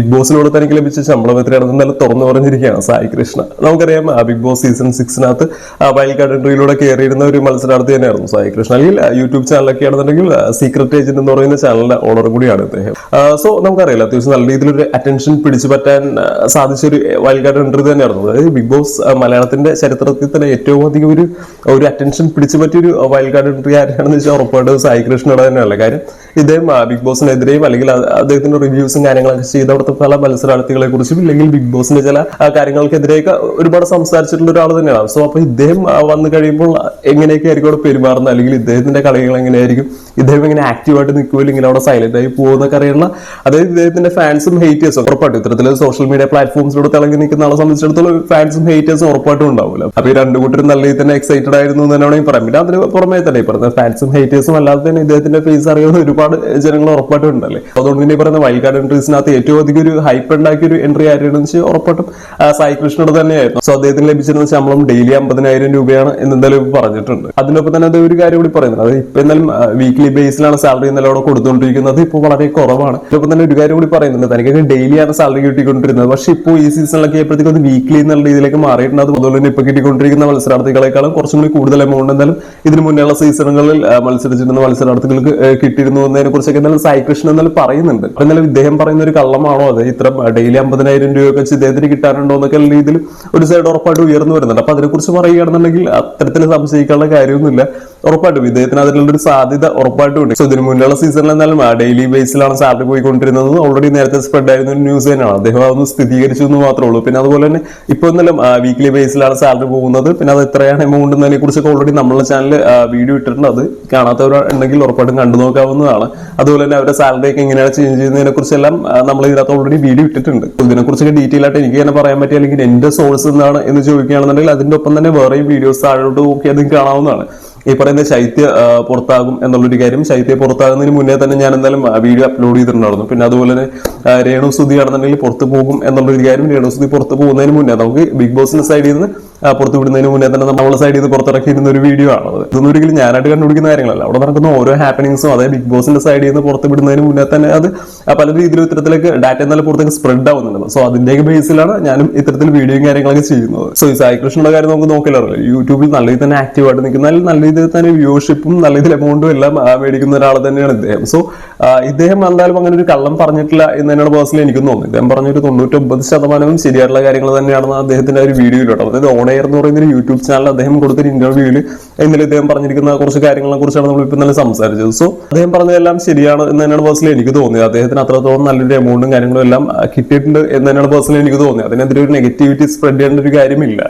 Big ബോസിനോട് തനിക്ക് ലഭിച്ച ശമ്പളം എത്രയാണെന്ന് നല്ല തുറന്നു പറഞ്ഞിരിക്കുകയാണ് സായി കൃഷ്ണ. നമുക്കറിയാം Bigg Boss season 6 wild card എൻട്രിയിലൂടെ കയറിയിരുന്ന ഒരു മത്സരാർത്ഥി തന്നെയായിരുന്നു സായി കൃഷ്ണ. അല്ലെങ്കിൽ യൂട്യൂബ് ചാനലൊക്കെ ആണെന്നുണ്ടെങ്കിൽ സീക്രട്ട് ഏജന്റ് എന്ന് പറയുന്ന ചാനലിന്റെ ഓണർ കൂടിയാണ് അദ്ദേഹം. സോ നമുക്കറിയില്ല, അത്യാവശ്യം നല്ല രീതിയിലൊരു അറ്റൻഷൻ പിടിച്ചു പറ്റാൻ സാധിച്ച ഒരു വൈൽഡ് കാർഡ് എൻട്രി തന്നെയായിരുന്നു. അതായത് ബിഗ് ബോസ് മലയാളത്തിന്റെ ചരിത്രത്തിൽ തന്നെ ഏറ്റവും അധികം ഒരു അറ്റൻഷൻ പിടിച്ചു പറ്റിയ ഒരു വൈൽഡ് കാർഡ് എൻട്രി ആരാണെന്ന് വെച്ചാൽ ഉറപ്പായിട്ട് സായി കൃഷ്ണയുടെ തന്നെയല്ല. കാര്യം ഇദ്ദേഹം ബിഗ് ബോസിനെതിരെയും അല്ലെങ്കിൽ അദ്ദേഹത്തിന്റെ റിവ്യൂസും കാര്യങ്ങളൊക്കെ ചെയ്ത് അവിടുത്തെ പല മത്സരാർത്ഥികളെ കുറിച്ചും ഇല്ലെങ്കിൽ ബിഗ് ബോസിന്റെ ചില കാര്യങ്ങൾക്കെതിരെയൊക്കെ ഒരുപാട് സംസാരിച്ചിട്ടുള്ള ഒരാൾ തന്നെയാണ്. സോ അപ്പൊ ഇദ്ദേഹം വന്നു കഴിയുമ്പോൾ എങ്ങനെയൊക്കെ ആയിരിക്കും അവിടെ പെരുമാറുന്നത്, അല്ലെങ്കിൽ ഇദ്ദേഹത്തിന്റെ കളികൾ എങ്ങനെയായിരിക്കും, ഇദ്ദേഹം ഇങ്ങനെ ആക്റ്റീവായിട്ട് നിൽക്കുമോ ഇല്ലെങ്കിൽ അവിടെ സൈലന്റ് ആയി പോകുന്നൊക്കെ അറിയുന്ന, അതായത് ഇദ്ദേഹത്തിന്റെ ഫാൻസും ഹേറ്റേഴ്സും ഉറപ്പായിട്ടും ഇത്തരത്തിൽ സോഷ്യൽ മീഡിയ പ്ലാറ്റ്ഫോംസിലൂടെ തിളങ്ങി നിൽക്കുന്ന ആളെ സംബന്ധിച്ചിടത്തോളം ഫാൻസും ഹേറ്റേഴ്സും ഉറപ്പായിട്ടും ഉണ്ടാവില്ല. അപ്പൊ ഈ രണ്ടു കൂട്ടരും നല്ല രീതിയിൽ തന്നെ എക്സൈറ്റഡ് ആയിരുന്നു എന്ന് തന്നെ പറയാം. പിന്നെ അതിന് പുറമേ തന്നെ ഈ പറയുന്ന ഫാൻസും ഹേറ്റേഴ്സും അല്ലാതെ തന്നെ ഇദ്ദേഹത്തിന്റെ ഫേസ് അറിയുന്ന ഒരുപാട് ജനങ്ങൾ ഉറപ്പായിട്ടും ഉണ്ടല്ലേ. അതുകൊണ്ട് തന്നെ ഈ പറയുന്ന വൈൽഡ് കാർഡ് എൻട്രീസിനകത്ത് ഏറ്റവും അധികം ഒരു ഹൈപ്പ് ഉണ്ടാക്കിയ ഒരു എൻട്രി ആയിരുന്നു വെച്ചാൽ ഉറപ്പായിട്ടും സായി കൃഷ്ണയുടെ തന്നെയായിരുന്നു. സോ അദ്ദേഹത്തിന് ലഭിച്ചിരുന്ന ശമ്പളം ഡെയിലി 50,000 രൂപയാണ് എന്ന് എന്തായാലും പറഞ്ഞിട്ടുണ്ട്. അതിനൊപ്പം തന്നെ അത് ഒരു കാര്യം കൂടി പറയുന്നത്, അത് ഇപ്പൊ എന്നാലും വീക്ക്ലി ബേസിലാണ് സാലറി എന്നാലും അവിടെ കൊടുത്തുകൊണ്ടിരിക്കുന്നത്. ഇപ്പോൾ വളരെ കുറവാണ്. ഇതിനൊപ്പം തന്നെ ഒരു കാര്യം കൂടി പറയുന്നുണ്ട്, തനിക്കൊക്കെ ഡെയിലിയാണ് സാലറി കിട്ടിക്കൊണ്ടിരുന്നത്. പക്ഷെ ഇപ്പോൾ ഈ സീസണിലൊക്കെ ആയപ്പോഴത്തേക്കും അത് വീക്ക്ലി എന്നുള്ള രീതിയിലേക്ക് മാറിയിട്ടുണ്ട്. അതുപോലെ തന്നെ ഇപ്പൊ കിട്ടിക്കൊണ്ടിരിക്കുന്ന മത്സരാർത്ഥികളെക്കാളും കുറച്ചും കൂടി കൂടുതൽ എമൗണ്ട് എന്തായാലും ഇതിന് മുന്നേയുള്ള സീസണുകളിൽ മത്സരിച്ചിരുന്ന മത്സരാർത്ഥികൾക്ക് കിട്ടിയിരുന്നു എന്നതിനെ കുറിച്ചൊക്കെ എന്നാലും സായി കൃഷ്ണൻ എന്നാലും പറയുന്നുണ്ട്. അപ്പൊ എന്നാലും ഇദ്ദേഹം പറയുന്ന ഒരു കള്ളമാണോ അത് ഇത്ര ഡെയിലി 50,000 രൂപയൊക്കെ വെച്ച് ഇദ്ദേഹത്തിന് കിട്ടാറുണ്ടോ എന്നൊക്കെ രീതിയിൽ ഒരു സൈഡ് ഉറപ്പായിട്ട് ഉയർന്നു വരുന്നുണ്ട്. അപ്പൊ അതിനെക്കുറിച്ച് പറയുകയാണെന്നുണ്ടെങ്കിൽ അത്തരത്തിൽ സംശയിക്കാനുള്ള കാര്യമൊന്നുമില്ല. ഉറപ്പായിട്ടും ഇദ്ദേഹത്തിന് അതിനുള്ളൊരു സാധ്യത ഉറപ്പായിട്ടും ഉണ്ട്. സോ ഇതിന് മുന്നുള്ള സീസണിൽ എന്നാലും ഡെയിലി ബേസിലാണ് സാലറി പോയിക്കൊണ്ടിരുന്നത്. ഓൾറെഡി നേരത്തെ സ്പ്രെഡ് ആയിരുന്ന ഒരു ന്യൂസ് തന്നെയാണ്. അദ്ദേഹം അതൊന്ന് സ്ഥിരീകരിച്ചു എന്ന് മാത്രമേ ഉള്ളൂ. പിന്നെ അതുപോലെ തന്നെ ഇപ്പൊ എന്നാലും വീക്ക്ലി ബേസിലാണ് സാലറി പോകുന്നത്. പിന്നെ അത് എത്രയാണ് എമൗണ്ട് എന്നതിനെ കുറിച്ചൊക്കെ ഓൾറെഡി നമ്മുടെ ചാനൽ വീഡിയോ ഇട്ടിട്ടുണ്ട്. അത് കാണാത്തവരുണ്ടെങ്കിൽ ഉറപ്പായിട്ടും കണ്ടു നോക്കാവുന്നതാണ്. അതുപോലെ തന്നെ അവരുടെ സാലറി ഒക്കെ എങ്ങനെയാണ് ചേഞ്ച് ചെയ്യുന്നതിനെ കുറിച്ചെല്ലാം നമ്മൾ ഇതിനകത്ത് ഓൾറെഡി വീഡിയോ ഇട്ടിട്ടുണ്ട്. ഇതിനെക്കുറിച്ചൊക്കെ ഡീറ്റെയിൽ ആയിട്ട് എനിക്ക് തന്നെ പറയാൻ പറ്റിയ അല്ലെങ്കിൽ എന്റെ സോഴ്സ് എന്താണ് എന്ന് ചോദിക്കുകയാണെന്നുണ്ടെങ്കിൽ അതിന്റെ ഒപ്പം തന്നെ വേറെയും വീഡിയോസ് താഴോട്ട് നോക്കി അതും കാണാവുന്നതാണ്. ഈ പറയുന്ന ശൈത്യ പുറത്താകും എന്നുള്ളൊരു കാര്യം, ശൈത്യ പുറത്താകുന്നതിന് മുന്നേ തന്നെ ഞാൻ എന്തായാലും വീഡിയോ അപ്ലോഡ് ചെയ്തിട്ടുണ്ടായിരുന്നു. പിന്നെ അതുപോലെ തന്നെ രേണു സുധി ആണെന്നുണ്ടെങ്കിൽ പുറത്ത് പോകും എന്നുള്ളൊരു കാര്യം, രേണു സുധി പുറത്ത് പോകുന്നതിന് മുന്നേ നമുക്ക് ബിഗ് ബോസിന്റെ സൈഡിൽ നിന്ന് പുറത്ത് വിടുന്നതിന് മുന്നേ തന്നെ നമ്മളെ സൈഡിൽ നിന്ന് പുറത്തിറക്കിയിരുന്ന ഒരു വീഡിയോ ആണത്. ഇതൊന്നും ഒരിക്കലും ഞാനായിട്ട് കണ്ടുപിടിക്കുന്ന കാര്യങ്ങളല്ല. അവിടെ നടക്കുന്ന ഓരോ ഹാപ്പനിങ്സും അതായത് ബിഗ് ബോസിന്റെ സൈഡിൽ നിന്ന് പുറത്ത് വിടുന്നതിന് മുന്നേ തന്നെ അത് പല രീതിയിലും ഇത്തരത്തിലേക്ക് ഡാറ്റ എന്നാലും പുറത്തേക്ക് സ്പ്രെഡ് ആവുന്നുണ്ട്. സോ അതിന്റെയൊക്കെ ബേസിലാണ് ഞാനും ഇത്തരത്തിൽ വീഡിയോയും കാര്യങ്ങളൊക്കെ ചെയ്യുന്നത്. സോ ഈ സായി കൃഷ്ണയുടെ കാര്യം നമുക്ക് നോക്കില്ലല്ലോ, യൂട്യൂബിൽ നല്ല രീതിയിൽ തന്നെ ആക്റ്റീവായിട്ട് നിൽക്കുന്ന, നല്ല രീതിയിൽ തന്നെ വ്യൂഷിപ്പും നല്ല രീതിയിൽ എമൗണ്ടും എല്ലാം മേടിക്കുന്ന ഒരാൾ തന്നെയാണ് ഇദ്ദേഹം. സോ ഇദ്ദേഹം എന്തായാലും അങ്ങനെ ഒരു കള്ളം പറഞ്ഞിട്ടില്ല എന്ന് തന്നെയാണ് പേഴ്സണലി എനിക്കും തോന്നുന്നത്. ഇദ്ദേഹം പറഞ്ഞൊരു 99% ശരിയായിട്ടുള്ള കാര്യങ്ങൾ തന്നെയാണെന്ന് അദ്ദേഹത്തിന്റെ ഒരു വീഡിയോയിലോട്ടോ, അതായത് ഓൺ എയർ എന്ന് പറയുന്ന ഒരു യൂട്യൂബ് ചാനൽ അദ്ദേഹം കൊടുത്തൊരു ഇന്റർവ്യൂവിൽ ഇന്നലെ ഇദ്ദേഹം പറഞ്ഞിരിക്കുന്ന കുറച്ച് കാര്യങ്ങളെ കുറിച്ചാണ് നമ്മൾ ഇപ്പൊ തന്നെ സംസാരിച്ചത്. സോ അദ്ദേഹം പറഞ്ഞതെല്ലാം ശരിയാണ് എന്ന് തന്നെയാണ് പേഴ്സണലി എനിക്ക് തോന്നിയത്. അദ്ദേഹത്തിന് അത്രത്തോളം നല്ലൊരു എമൗണ്ടും കാര്യങ്ങളും എല്ലാം കിട്ടിയിട്ടുണ്ട് എന്ന് തന്നെയാണ് പേഴ്സണലി എനിക്ക് തോന്നിയത്. അതിനെതിരെ ഒരു നെഗറ്റിവിറ്റി സ്പ്രെഡ് ചെയ്യേണ്ട ഒരു കാര്യമില്ല.